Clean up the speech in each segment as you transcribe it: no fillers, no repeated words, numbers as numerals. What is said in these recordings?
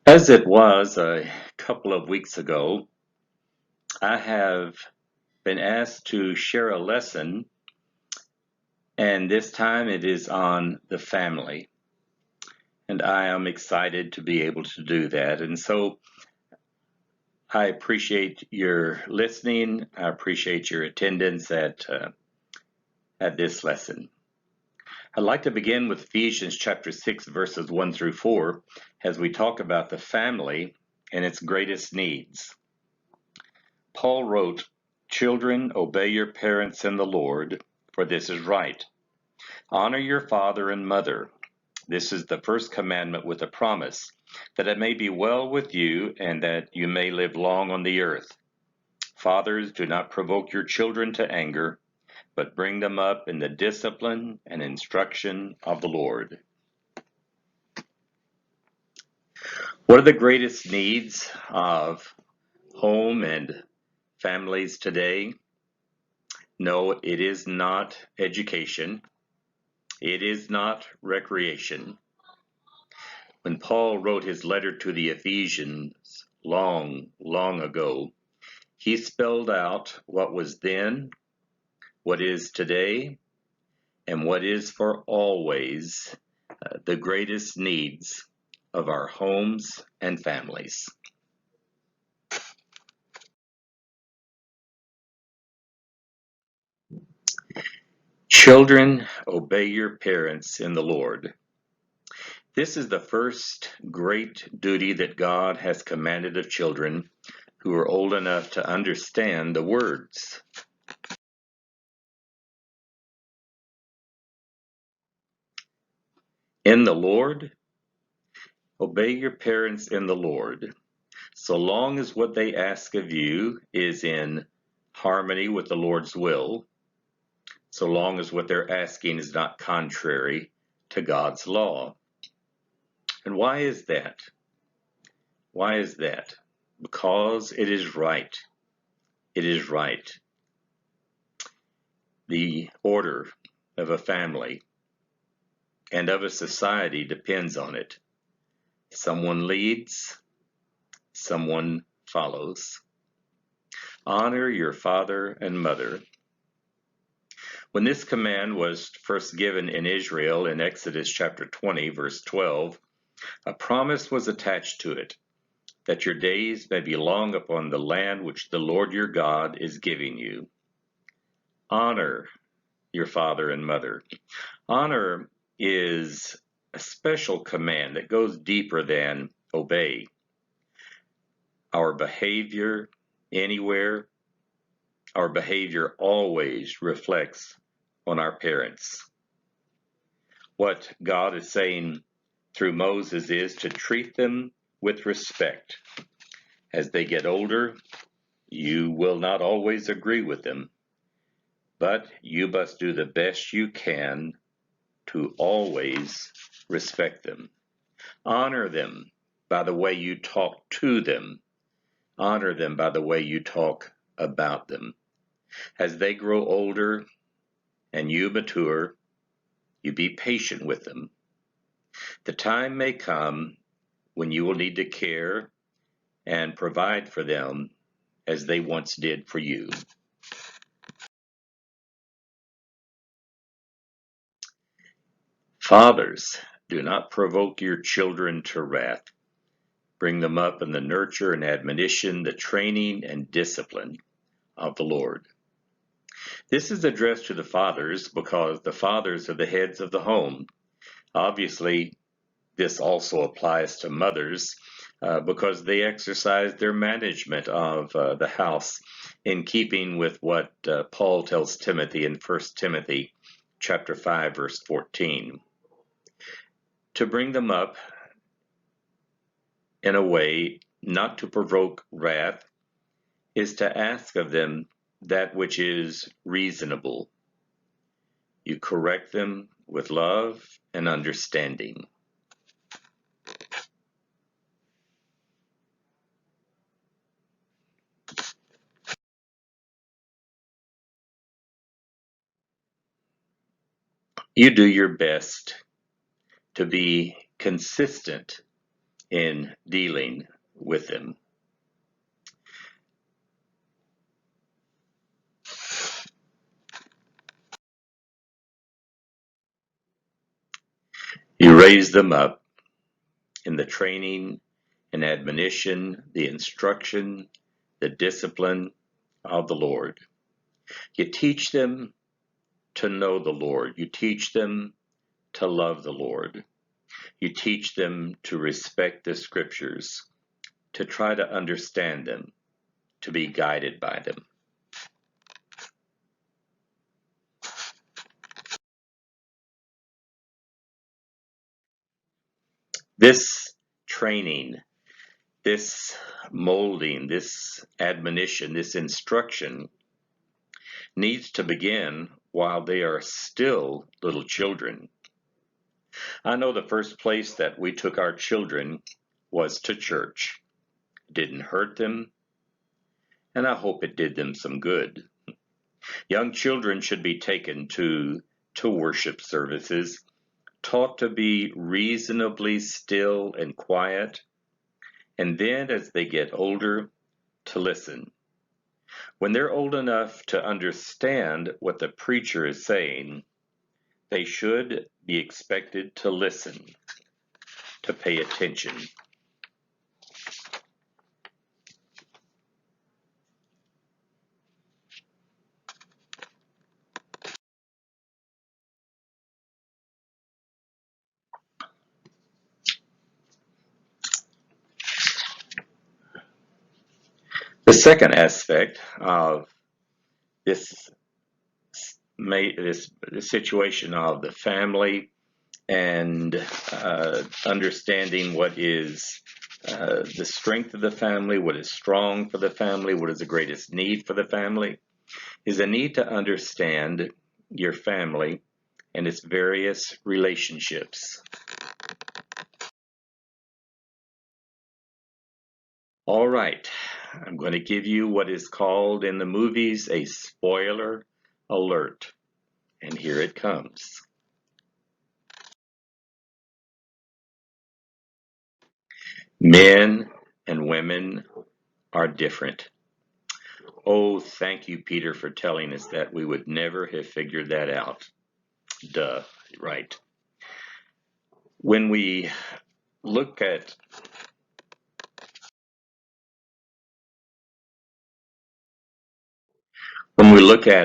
As it was a couple of weeks ago, I have been asked to share a lesson, and this time it is on the family. And I am excited to be able to do that. And so I appreciate your listening. I appreciate your attendance at this lesson. I'd like to begin with Ephesians chapter 6, verses 1 through 4, as we talk about the family and its greatest needs. Paul wrote, "Children, obey your parents in the Lord, for this is right. Honor your father and mother. This is the first commandment with a promise, that it may be well with you and that you may live long on the earth. Fathers, do not provoke your children to anger, but bring them up in the discipline and instruction of the Lord." What are the greatest needs of home and families today? No, it is not education. It is not recreation. When Paul wrote his letter to the Ephesians long, long ago, he spelled out what was then, what is today, and what is for always the greatest needs of our homes and families. Children, obey your parents in the Lord. This is the first great duty that God has commanded of children who are old enough to understand the words. In the Lord, obey your parents in the Lord, so long as what they ask of you is in harmony with the Lord's will, so long as what they're asking is not contrary to God's law. And why is that? Why is that? Because it is right. It is right. The order of a family and of a society depends on it. Someone leads, someone follows. Honor your father and mother. When this command was first given in Israel in Exodus chapter 20, verse 12, a promise was attached to it, that your days may be long upon the land which the Lord your God is giving you. Honor your father and mother. Honor is a special command that goes deeper than obey. Our behavior anywhere, our behavior always reflects on our parents. What God is saying through Moses is to treat them with respect. As they get older, you will not always agree with them, but you must do the best you can to always respect them. Honor them by the way you talk to them. Honor them by the way you talk about them. As they grow older and you mature, you be patient with them. The time may come when you will need to care and provide for them as they once did for you. Fathers, do not provoke your children to wrath. Bring them up in the nurture and admonition, the training and discipline of the Lord. This is addressed to the fathers because the fathers are the heads of the home. Obviously, this also applies to mothers because they exercise their management of the house in keeping with what Paul tells Timothy in 1 Timothy chapter 5, verse 14. To bring them up in a way not to provoke wrath is to ask of them that which is reasonable. You correct them with love and understanding. You do your best to be consistent in dealing with them. You raise them up in the training and admonition, the instruction, the discipline of the Lord. You teach them to know the Lord. You teach them to love the Lord. You teach them to respect the scriptures, to try to understand them, to be guided by them. This training, this molding, this admonition, this instruction needs to begin while they are still little children. I know the first place that we took our children was to church. It didn't hurt them, and I hope it did them some good. Young children should be taken to worship services, taught to be reasonably still and quiet, and then as they get older, to listen. When they're old enough to understand what the preacher is saying, they should be expected to listen, to pay attention. The second aspect of this situation of the family and understanding what is the strength of the family, what is strong for the family, what is the greatest need for the family, is a need to understand your family and its various relationships. All right, I'm going to give you what is called in the movies a spoiler alert, and here it comes. Men and women are different. Oh, thank you, Peter, for telling us that. We would never have figured that out. Duh, right. When we look at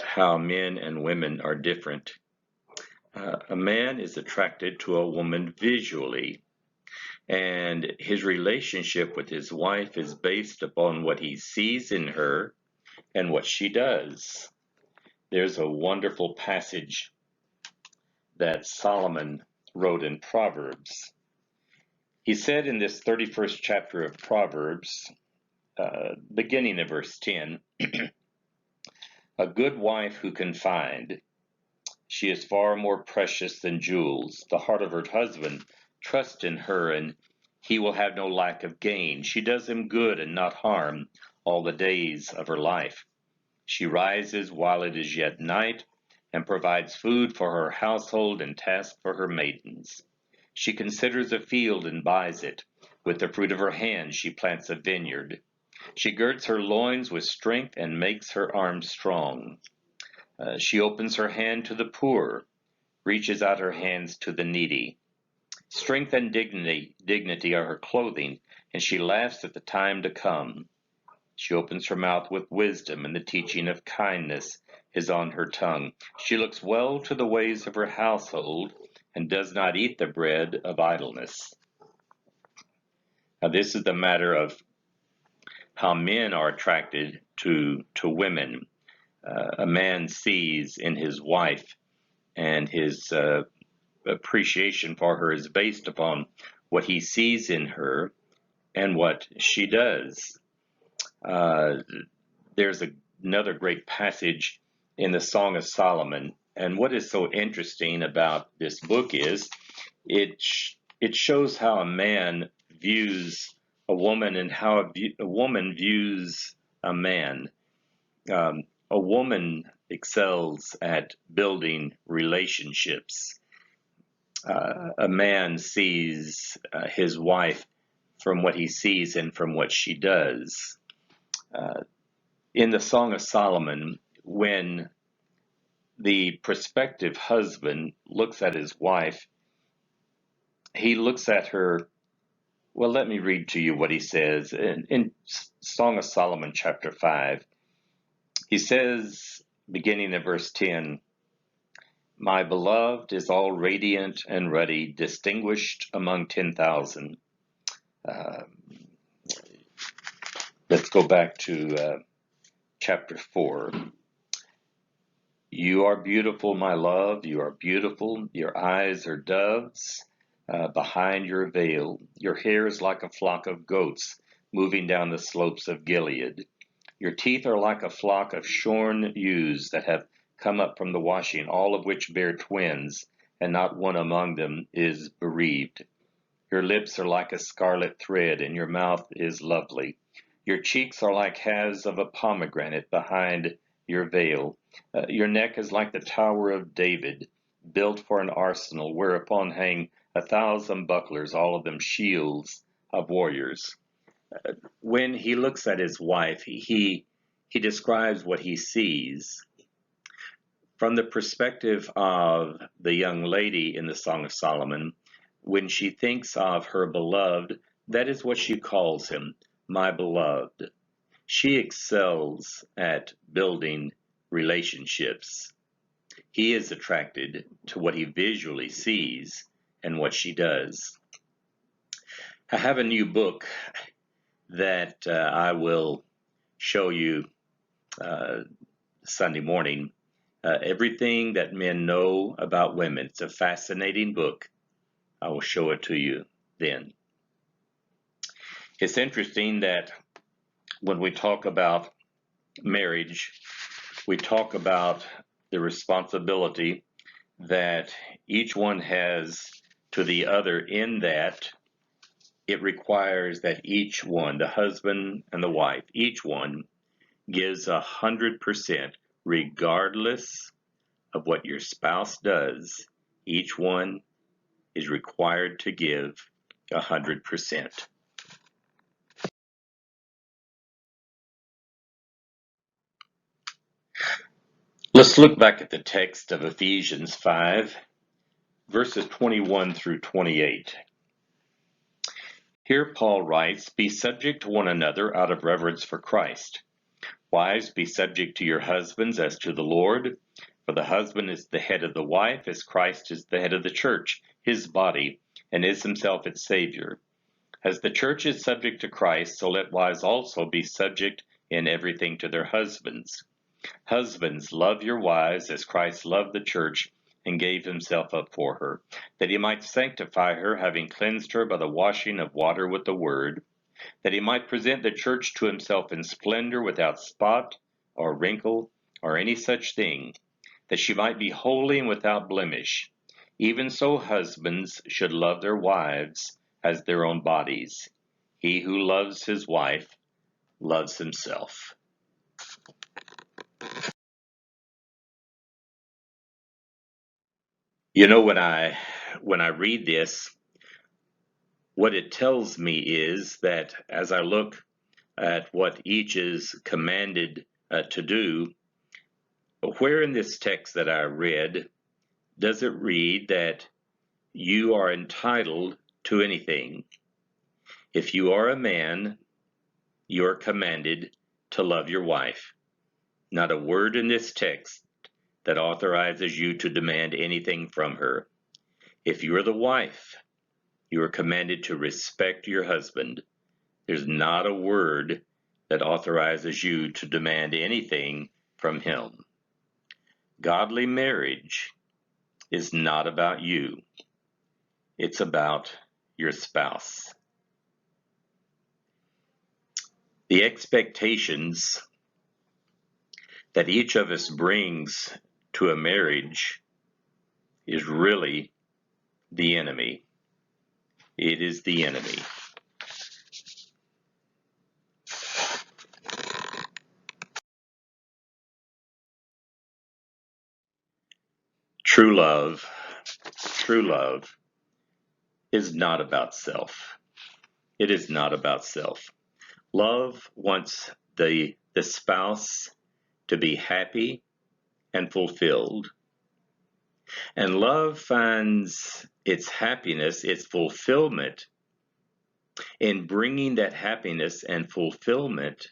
how men and women are different, a man is attracted to a woman visually, and his relationship with his wife is based upon what he sees in her and what she does. There's a wonderful passage that Solomon wrote in Proverbs. He said in this 31st chapter of Proverbs, beginning of verse 10, a good wife who can find, she is far more precious than jewels. The heart of her husband trusts in her, and he will have no lack of gain. She does him good and not harm all the days of her life. She rises while it is yet night, and provides food for her household and tasks for her maidens. She considers a field and buys it. With the fruit of her hands she plants a vineyard. She girds her loins with strength and makes her arms strong. She opens her hand to the poor, reaches out her hands to the needy. Strength and dignity are her clothing, and she laughs at the time to come. She opens her mouth with wisdom, and the teaching of kindness is on her tongue. She looks well to the ways of her household, and does not eat the bread of idleness. Now, this is the matter of how men are attracted to women. A man sees in his wife, and his appreciation for her is based upon what he sees in her and what she does. There's another great passage in the Song of Solomon, and what is so interesting about this book is it shows how a man views a woman and how a woman views a man. A woman excels at building relationships. A man sees his wife from what he sees and from what she does. In the Song of Solomon, when the prospective husband looks at his wife, he looks at her. Well, let me read to you what he says in Song of Solomon, chapter 5. He says, beginning at verse 10, "My beloved is all radiant and ruddy, distinguished among 10,000. Let's go back to chapter 4. "You are beautiful, my love, you are beautiful. Your eyes are doves behind your veil. Your hair is like a flock of goats moving down the slopes of Gilead. Your teeth are like a flock of shorn ewes that have come up from the washing, all of which bear twins, and not one among them is bereaved. Your lips are like a scarlet thread, and your mouth is lovely. Your cheeks are like halves of a pomegranate behind your veil. Your neck is like the Tower of David, built for an arsenal, whereupon hang 1,000 bucklers, all of them shields of warriors." When he looks at his wife, he describes what he sees from the perspective of the young lady in the Song of Solomon. When she thinks of her beloved, that is what she calls him, my beloved. She excels at building relationships. He is attracted to what he visually sees and what she does. I have a new book that I will show you Sunday morning. Everything that men know about women. It's a fascinating book. I will show it to you then. It's interesting that when we talk about marriage, we talk about the responsibility that each one has to the other, in that it requires that each one, the husband and the wife, each one gives 100%, regardless of what your spouse does. Each one is required to give 100%. Let's look back at the text of Ephesians 5, verses 21 through 28. Here Paul writes, "Be subject to one another out of reverence for Christ. Wives, be subject to your husbands as to the Lord. For the husband is the head of the wife, as Christ is the head of the church, his body, and is himself its Savior. As the church is subject to Christ, so let wives also be subject in everything to their husbands. Husbands, love your wives as Christ loved the church and gave himself up for her, that he might sanctify her, having cleansed her by the washing of water with the word, that he might present the church to himself in splendor, without spot or wrinkle or any such thing, that she might be holy and without blemish. Even so husbands should love their wives as their own bodies. He who loves his wife loves himself." You know, when I read this, what it tells me is that as I look at what each is commanded to do, where in this text that I read does it read that you are entitled to anything? If you are a man, you are commanded to love your wife. Not a word in this text that authorizes you to demand anything from her. If you are the wife, you are commanded to respect your husband. There's not a word that authorizes you to demand anything from him. Godly marriage is not about you. It's about your spouse. The expectations that each of us brings to a marriage is really the enemy. It is the enemy. True love is not about self. It is not about self. Love wants the spouse to be happy and fulfilled. And love finds its happiness, its fulfillment in bringing that happiness and fulfillment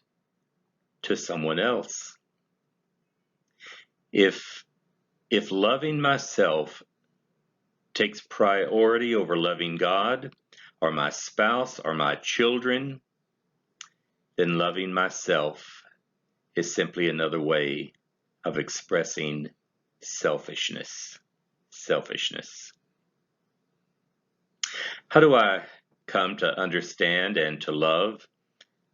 to someone else. If loving myself takes priority over loving God or my spouse or my children, then loving myself is simply another way of expressing selfishness. Selfishness. How do I come to understand and to love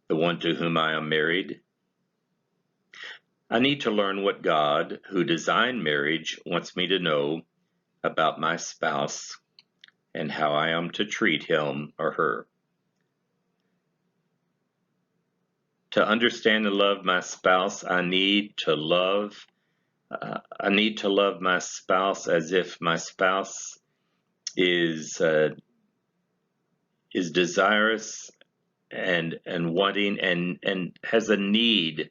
the one to whom I am married? I need to learn what God, who designed marriage, wants me to know about my spouse and how I am to treat him or her. To understand and love my spouse, I need to love my spouse as if my spouse is desirous and wanting and has a need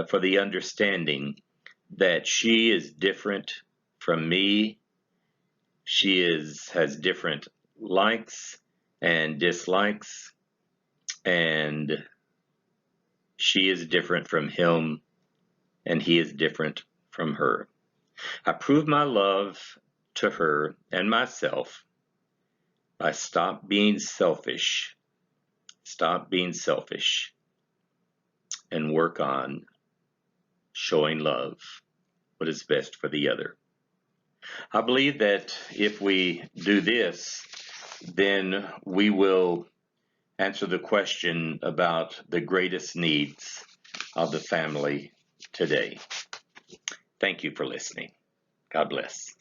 for the understanding that she is different from me. She has different likes and dislikes, and she is different from him, and he is different from her. I prove my love to her and myself by stop being selfish, and work on showing love, what is best for the other. I believe that if we do this, then we will answer the question about the greatest needs of the family today. Thank you for listening. God bless.